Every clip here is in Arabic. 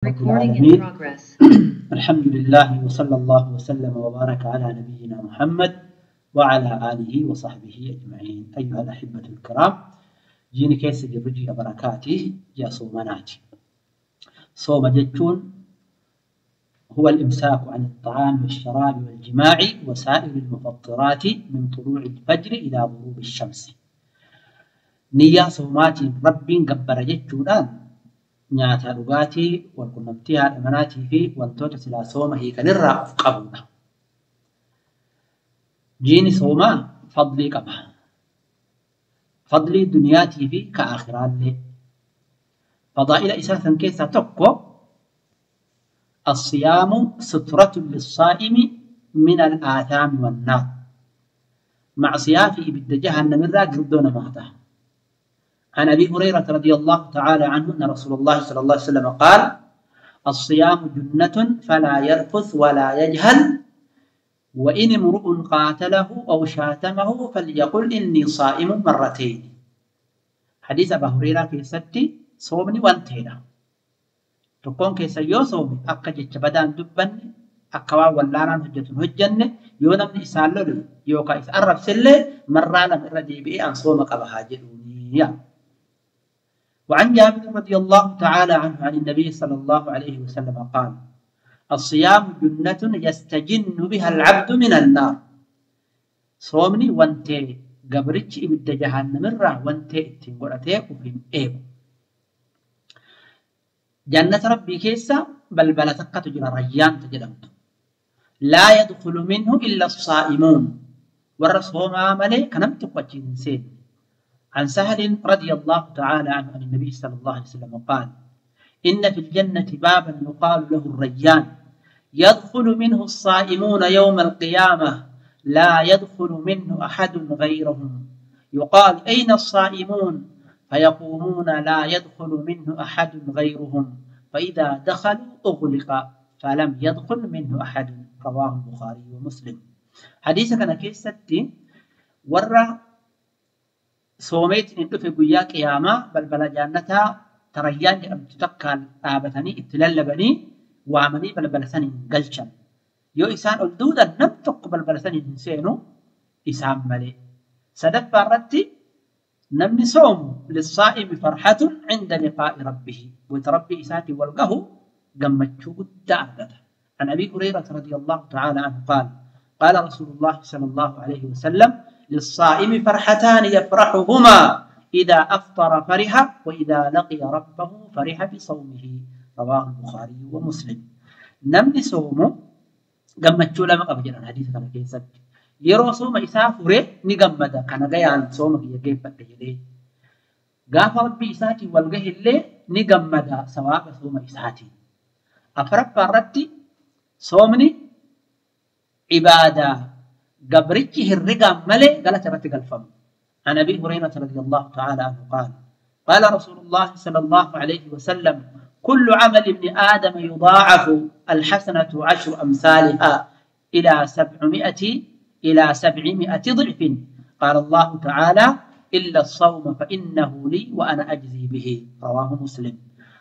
Recording in progress. الحمد لله وصلى الله وسلم وبارك على نبينا محمد وعلى آله وصحبه أجمعين. أيها الأحبة الكرام، جيني كيس جرجي بركاتي يا صومناتي. صوم جتون هو الإمساك عن الطعام والشراب والجماع وسائر المفطرات من طلوع الفجر إلى غروب الشمس. نية صوماتي ربي قبر جتونان nyaata dhugaatii wal qunnamtii haadha manaatii fi wantoota silaa sooma hiikanirraa of qabudha. Jiini soomaa fadlii qaba. Fadlii duniyaatii fi ka aakhiraallee. Fadaa'ila isaa san keessaa tokko الصيام سترة للصائم من الآثام والنار. معصية في إبد جهنم الراجل دون مهده. عن أبي هريرة رضي الله تعالى عنه أن رسول الله صلى الله عليه وسلم قال: الصيام جنة فلا يرفث ولا يجهل، وإن امرؤ قاتله أو شاتمه فليقل إني صائم مرتين. حديث أبي هريرة في ستي صومني وانتهينا. تكون كيسيو صومي أكا جيتش بدان دبني أكا واللاران هجة هجنة يونم إسالو يوكا إسأرب سلي مرة لم إردي بي أن صومك أبهاجلوني. وعن جابر رضي الله تعالى عنه عن النبي صلى الله عليه وسلم قال: الصيام جنة يستجن بها العبد من النار. صومني وانتي قبرتش إبد جهنم مرة وانتي اتنقرتي وفين إيب جنة ربي كيسا بلبلة تجرى ريان تجرمت لا يدخل منه إلا الصائمون. والرسول عملي كنمت قوتين سيد. عن سهل رضي الله تعالى عنه عن النبي صلى الله عليه وسلم قال: إن في الجنة بابا يقال له الريان يدخل منه الصائمون يوم القيامة لا يدخل منه أحد غيرهم، يقال: أين الصائمون؟ فيقومون: لا يدخل منه أحد غيرهم، فإذا دخلوا أغلق فلم يدخل منه أحد. رواه البخاري ومسلم. حديث كان كيستي ورّا صوميت إن في قيا قيامة بلبلا جانتا تريان جرم تتكال آبتني ابتلال وعمني بلبلساني قلشن يو إسان الدودة نمتق بلبلساني نسينو إسان ملي سدف الرتي نمني صوم للصائم فرحة عند لقاء ربه وتربي إساتي والقه قمتشو الدعبة. عن أبي هريرة رضي الله تعالى عنه قال: قال رسول الله صلى الله عليه وسلم: للصائم فرحتان يفرحهما إذا أفطر فرح وإذا لقي ربه فرح بصومه. رواه البخاري ومسلم. نمني صومه قمتشو لما قبجنا الحديث كان كيسد يرو صوم إسافره نقمد كان قيان صومه يجيب بكيلي قاف ربي إساتي والقه اللي نقمد سواء صوم إساتي أفرق الرتي صومني عبادة قبرتشه الرقم ملئ قالت رتق الفم. عن أبي هريرة رضي الله تعالى عنه قال: قال رسول الله صلى الله عليه وسلم: كل عمل ابن آدم يضاعف الحسنة 10 أمثالها إلى 700 ضعف. قال الله تعالى: إلا الصوم فإنه لي وأنا أجزي به. رواه مسلم.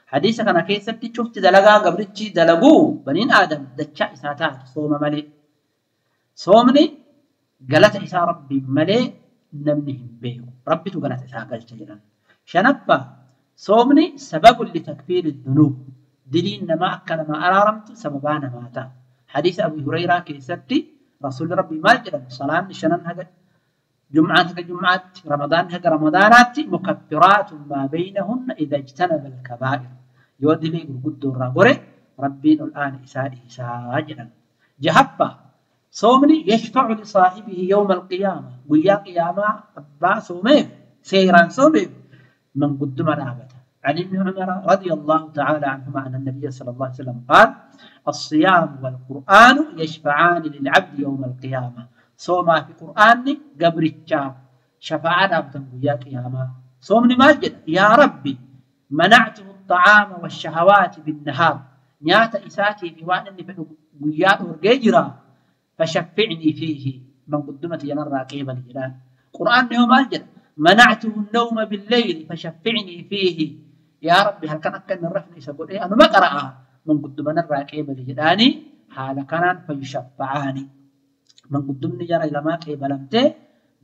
حديث كان كيسبت شفت دلقا قبرتشي دلقو بنين آدم دتشا إساتات صوم ملئ صومني قالت عيسى ربي ملئ نمنهم بيه ربي تقالت عيسى قالت جلال شنبا صومني سبب لتكفير الذنوب دلين ما أكل ما أرارمت سببان ماتا. حديث أبي هريرة كيستي رسول ربي ما جرم صلاة شنن هذا جمعة جمعة رمضان هذا رمضانات مكفرات ما بينهن إذا اجتنب الكبائر. يودي لي قد الرغوري ربي الآن إساء جلال جهبا صومني يشفع لصاحبه يوم القيامة ويا قيامة أبا صومه سيران صومه من قدم رابطه. عن ابن عمر رضي الله تعالى عنهما أن النبي صلى الله عليه وسلم قال: الصيام والقرآن يشفعان للعبد يوم القيامة. صوما في قرآن قبر الشام شفاعة أبدا ويا قيامة. صومني ماجد يا ربي منعته الطعام والشهوات بالنهار نيات إساتي في وانني ويا أرجيجرا فشفعني فيه من قدمت ينرى كيف الجلال. قرآن يوم الجنة منعته النوم بالليل فشفعني فيه. يا ربي هل كان أكن الرفن يسقول إيه أنا ما قرأها من قدومن الراكي بلجداني حال كانان فيشفعاني من قدومن جرى لما قبلمته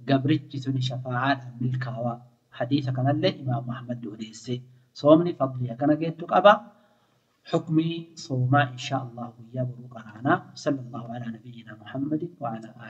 قبرتش سن شفاعات بالكاوا حديث كان اللي إمام محمد وديسي صومني فضلي كان جيتك أبا حكمي صوما إن شاء الله ويا بروك صلى الله على نبينا محمد وعلى آله